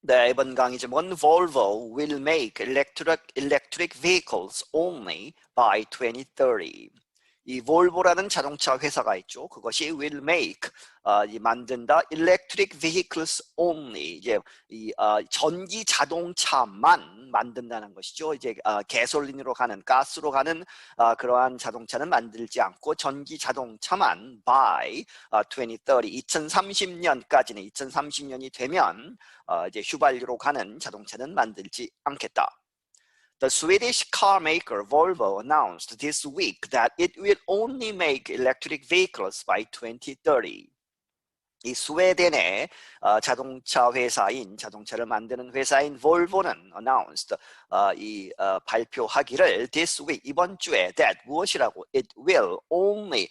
네, 이번 강의 제목은 Volvo will make electric vehicles only by 2030. 이 볼보라는 자동차 회사가 있죠. 그것이 will make 만든다 electric vehicles only 이제 전기 자동차만 만든다는 것이죠. 이제 가솔린으로 가는 가스로 가는 그러한 자동차는 만들지 않고 전기 자동차만 by 2030 2030년까지는 2030년이 되면 이제 휘발유로 가는 자동차는 만들지 않겠다. The Swedish car maker Volvo announced this week that it will only make electric vehicles by 2030. 이 스웨덴의 자동차를 만드는 회사인 볼보는 announced 발표하기를 this week 이번 주에 that 무엇이라고 it will only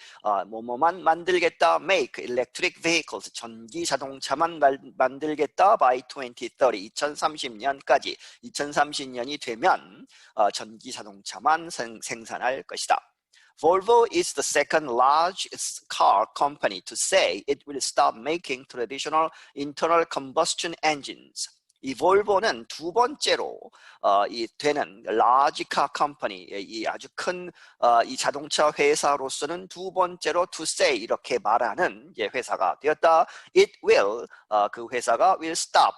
뭐뭐만 만들겠다 make electric vehicles 전기 자동차만 만들겠다 by 2030 2030년까지 2030년이 되면 전기 자동차만 생산할 것이다. Volvo is the second largest car company to say it will stop making traditional internal combustion engines. 이 볼보는 두 번째로 되는 large car company, 이 아주 큰 이 자동차 회사로서는 두 번째로 to say 이렇게 말하는 회사가 되었다. It will 그 회사가 will stop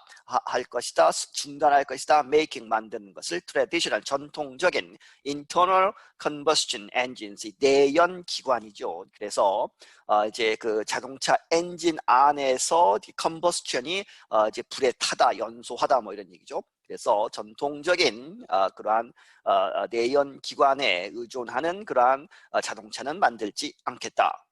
할 것이다, 중단할 것이다, making 만드는 것을 traditional 전통적인 internal combustion engines 내연 기관이죠. 그래서 이제 그 자동차 엔진 안에서 combustion이 이제 불에 타다, 연소하다 뭐 이런 얘기죠. 그래서 전통적인 그러한 내연 기관에 의존하는 그러한 자동차는 만들지 않겠다.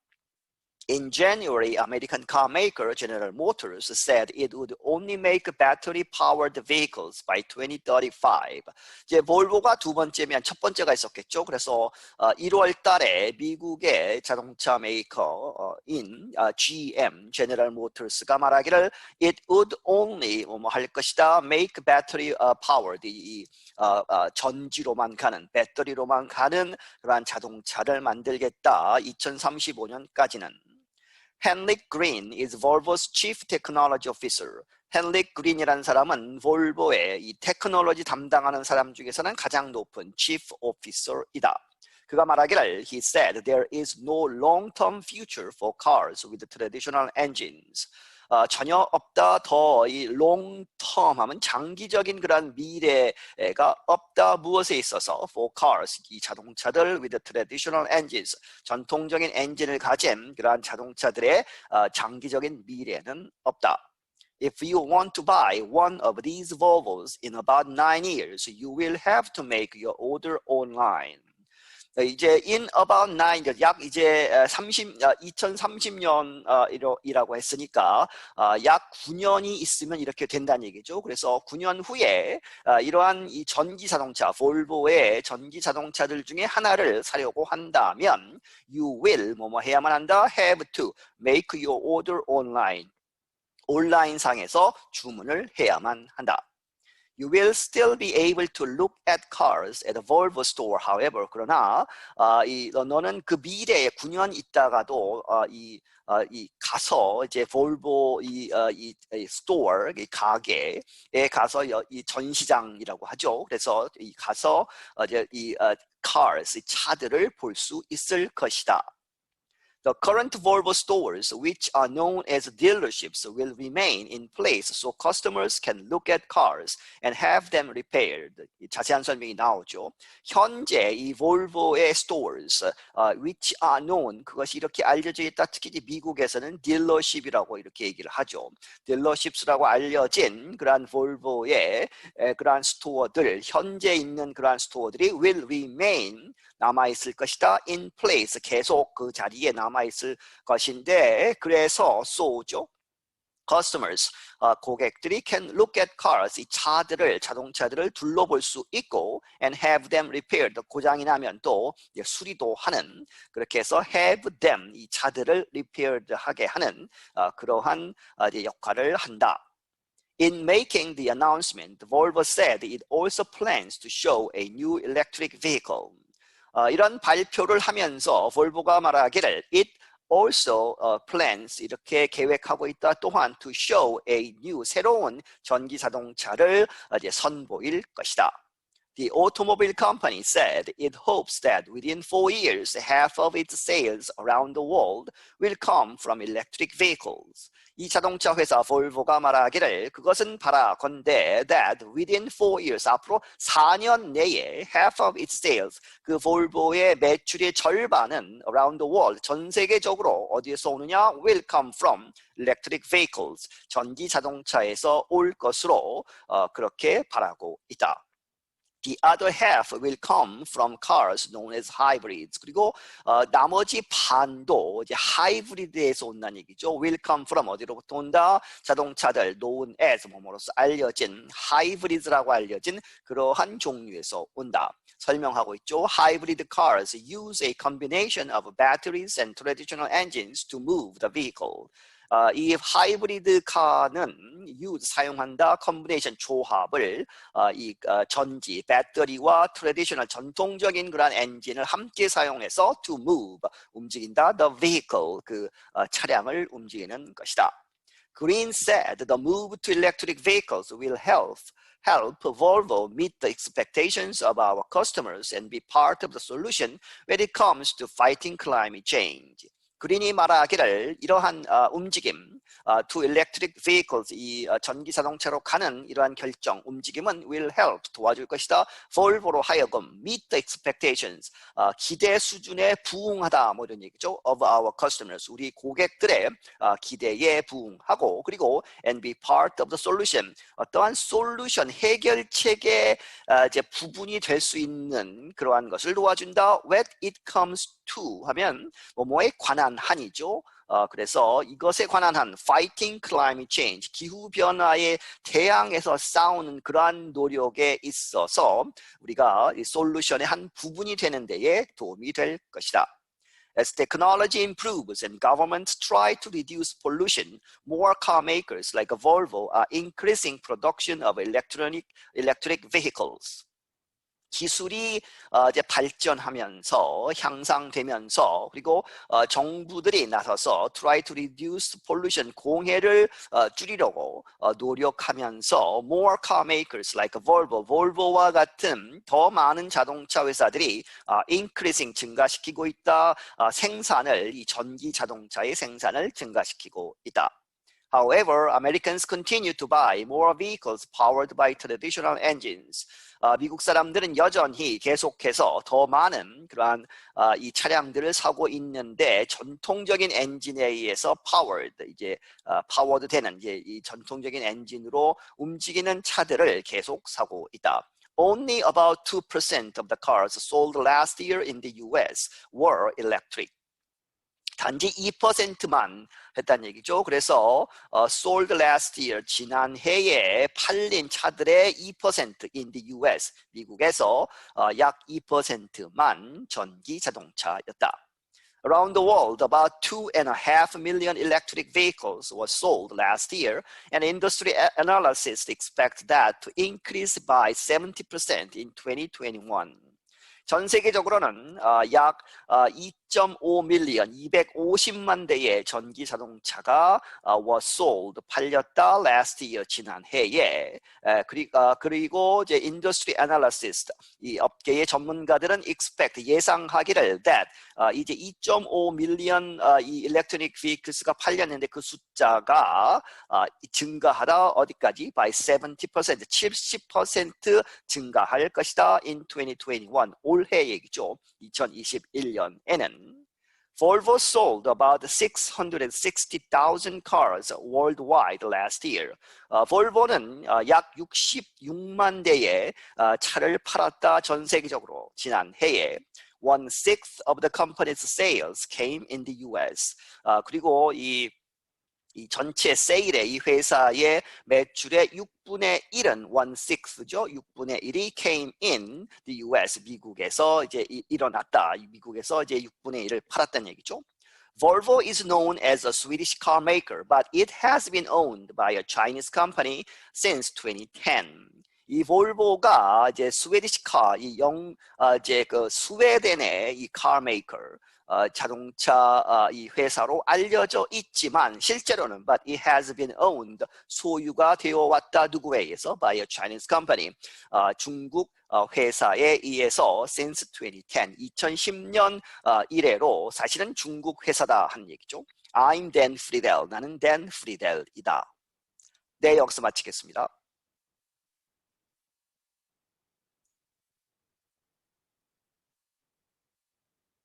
In January, American car maker General Motors said it would only make battery-powered vehicles by 2035. 이제 볼보가 두 번째면 첫 번째가 있었겠죠. 그래서 1월 달에 미국의 자동차 메이커인 GM, General Motors가 말하기를 it would only 뭐 할 것이다, make battery-powered 전지로만 가는, 배터리로만 가는 그러한 자동차를 만들겠다. 2035년까지는. Henrik Green is Volvo's Chief Technology Officer. 헨릭 그린이라는 사람은 볼보의 이 테크놀로지 담당하는 사람 중에서는 가장 높은 Chief Officer이다. 그가 말하기를 he said there is no long-term future for cars with traditional engines. 전혀 없다. 더 이 long-term 하면 장기적인 그런 미래가 없다. 무엇에 있어서 for cars 이 자동차들 with traditional engines 전통적인 엔진을 가진 그러한 자동차들의 장기적인 미래는 없다. If you want to buy one of these Volvos in about 9 years, you will have to make your order online. 이제 in about 9, 약 이제 2030년이라고 했으니까 약 9년이 있으면 이렇게 된다는 얘기죠. 그래서 9년 후에 이러한 이 전기 자동차, 볼보의 전기 자동차들 중에 하나를 사려고 한다면 you will 뭐뭐 해야만 한다, have to make your order online. 온라인상에서 주문을 해야만 한다. You will still be able to look at cars at a Volvo store. However, 그러나 너는 그 미래에 9년 있다가도 가서 이제 볼보 이 스토어, 이 가게에 가서 이 전시장이라고 하죠. 그래서 가서 이제 cars, 이 차들을 볼 수 있을 것이다. The current Volvo stores, which are known as dealerships, will remain in place so customers can look at cars and have them repaired. 자세한 설명이 나오죠. 현재 이 볼보의 stores, which are known, 그것이 이렇게 알려져 있다. 특히 미국에서는 dealership이라고 이렇게 얘기를 하죠. dealerships라고 알려진 그러한 볼보의 그러한 스토어들, 현재 있는 그러한 스토어들이 will remain 남아있을 것이다. in place, 계속 그 자리에 남아있을 것인데 그래서 so죠. Customers, 고객들이 can look at cars, 이 차들을, 자동차들을 둘러볼 수 있고 and have them repaired, 고장이 나면 또 수리도 하는, 그렇게 해서 have them, 이 차들을 repaired 하게 하는 그러한 역할을 한다. In making the announcement, Volvo said it also plans to show a new electric vehicle. 이런 발표를 하면서 볼보가 말하기를 it also plans 이렇게 계획하고 있다. 또한 to show a new 새로운 전기 자동차를 이제 선보일 것이다. The automobile company said it hopes that within 4 years, half of its sales around the world will come from electric vehicles. 이 자동차 회사 볼보가 말하기를 그것은 바라건대 that within 4 years, 앞으로 4년 내에 half of its sales, 그 볼보의 매출의 절반은 around the world, 전 세계적으로 어디에서 오느냐? will come from electric vehicles, 전기 자동차에서 올 것으로 그렇게 바라고 있다. The other half will come from cars known as hybrids. 그리고 나머지 반도 이제 하이브리드에서 온다는 얘기죠. will come from 어디로부터 온다? 자동차들 known as 뭐뭐로서 알려진 hybrids라고 알려진 그러한 종류에서 온다. 설명하고 있죠. Hybrid cars use a combination of batteries and traditional engines to move the vehicle. 이 하이브리드 카는 사용한다 컨비네이션 조합을 전지 배터리와 트래디셔널 전통적인 그런 엔진을 함께 사용해서 to move 움직인다 the vehicle 그 차량을 움직이는 것이다. Green said the move to electric vehicles will help Volvo meet the expectations of our customers and be part of the solution when it comes to fighting climate change. 그린이 말하기를 이러한 움직임, to electric vehicles, 이 전기 자동차로 가는 이러한 결정, 움직임은 will help, 도와줄 것이다. 볼보로 하여금 meet the expectations, 기대 수준에 부응하다, 뭐 이런 얘기죠. of our customers, 우리 고객들의 기대에 부응하고, 그리고 and be part of the solution, 어떠한 솔루션, 해결책의 이제 부분이 될 수 있는 그러한 것을 도와준다. when it comes to 하면 뭐뭐에 관한 한이죠. 그래서 이것에 관한 한 fighting climate change, 기후변화에 대항해서 싸우는 그러한 노력에 있어서 우리가 이 솔루션의 한 부분이 되는 데에 도움이 될 것이다. As technology improves and governments try to reduce pollution, more car makers like Volvo are increasing production of electric vehicles. 기술이 이제 발전하면서 향상되면서 그리고 정부들이 나서서 try to reduce pollution 공해를 줄이려고 노력하면서 more car makers like Volvo와 같은 더 많은 자동차 회사들이 increasing 증가시키고 있다. 생산을 이 전기 자동차의 생산을 증가시키고 있다. However, Americans continue to buy more vehicles powered by traditional engines. 미국 사람들은 여전히 계속해서 더 많은 그러한 이 차량들을 사고 있는데 전통적인 엔진에 의해서 파워드 되는 이제 이 전통적인 엔진으로 움직이는 차들을 계속 사고 있다. Only about 2% of the cars sold last year in the US were electric. 단지 2%만 했다는 얘기죠. 그래서 sold last year, 지난 해에 팔린 차들의 2% in the US, 미국에서 약 2%만 전기 자동차였다. Around the world, about 2.5 million electric vehicles were sold last year, and industry analysts expect that to increase by 70% in 2021. 전 세계적으로는 약 2.5 밀리언, 250만 대의 전기 자동차가 was sold, 팔렸다 last year, 지난 해에. 그리고 이제 industry analysts, 이 업계의 전문가들은 expect, 예상하기를 that 이제 2.5 밀리언 이 electronic vehicles가 팔렸는데 그 숫자가 증가하다 어디까지? by 70%, 70% 증가할 것이다 in 2021. 올해 얘기죠. 2021년에는 Volvo sold about 660,000 cars worldwide last year. 볼보는 약 66만 대의 차를 팔았다 전 세계적으로 지난 해에. 1/6 of the company's sales came in the US. 그리고 이 전체 세일의 이 회사의 매출의 6분의 1은 1/6죠. 6분의 1이 came in the US. 미국에서 이제 일어났다. 미국에서 이제 6분의 1을 팔았다는 얘기죠. Volvo is known as a Swedish car maker, but it has been owned by a Chinese company since 2010. 이 볼보가 이제 스웨디시 카, 이제 그 스웨덴의 이 car maker, 자동차 이 회사로 알려져 있지만 실제로는 but it has been owned 소유가 되어 왔다 누구에 의해서 by a Chinese company 중국 회사에 의해서 since 2010년 이래로 사실은 중국 회사다 하는 얘기죠. I'm Dan Friedel. 나는 Dan Friedel이다. 네, 여기서 마치겠습니다.